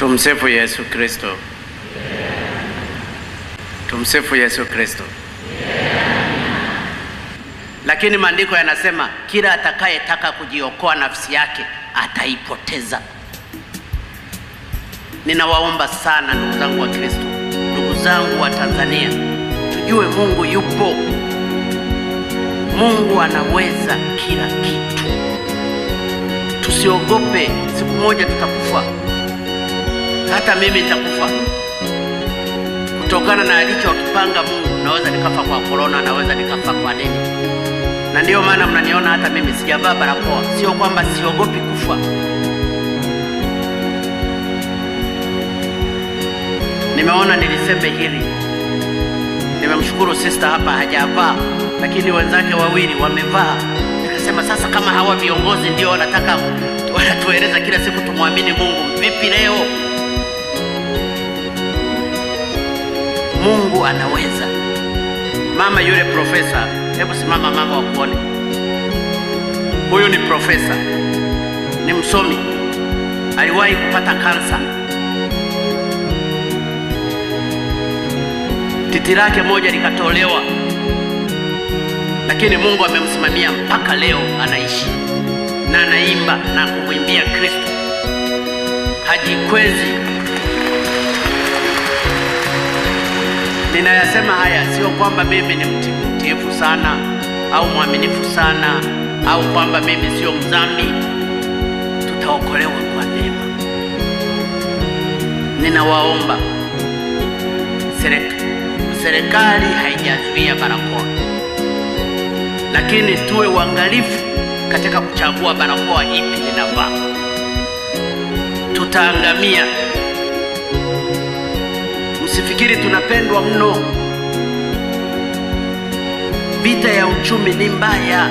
Tumsifu Yesu Kristo. Tumsifu Yesu Kristo. Lakini maandiko yanasema kila atakayetaka kujiokoa nafsi yake ataipoteza. Ninawaomba sana ndugu zangu wa Kristo, ndugu zangu wa Tanzania, tujue Mungu yupo. Mungu anaweza kila kitu. Tusiogope, siku moja tutakufa. Hata mimi nitakufa. Kutokana na alichokipanga Mungu, naweza nikafa kwa corona, naweza nikafa kwa nini. Na ndio maana mnaniona hata mimi sijavaa barakoa. Sio kwamba siogopi kufa. Nimeona niliseme hili. Nimemshukuru sister hapa hajavaa, lakini wenzake wawili wamevaa. Nikasema sasa kama hawa viongozi ndio wanatueleza kila siku tumwamini Mungu, vipi leo? Mungu anaweza. Mama yule profesa, hebu simama mama wakuone. Huyu ni profesa, ni msomi, aliwahi kupata kansa. Titi lake moja likatolewa, lakini Mungu amemsimamia mpaka leo anaishi na anaimba na kumwimbia Kristo. Hajikwezi. Ninayasema haya sio kwamba mimi ni mtiifu sana au mwaminifu sana au kwamba mimi sio mdhambi. Tutaokolewa kwa neema. Ninawaomba, serikali haijazuia barakoa, lakini tuwe uangalifu katika kuchagua barakoa ipi ninavaa. Tutaangamia. Msifikiri tunapendwa mno. Vita ya uchumi ni mbaya.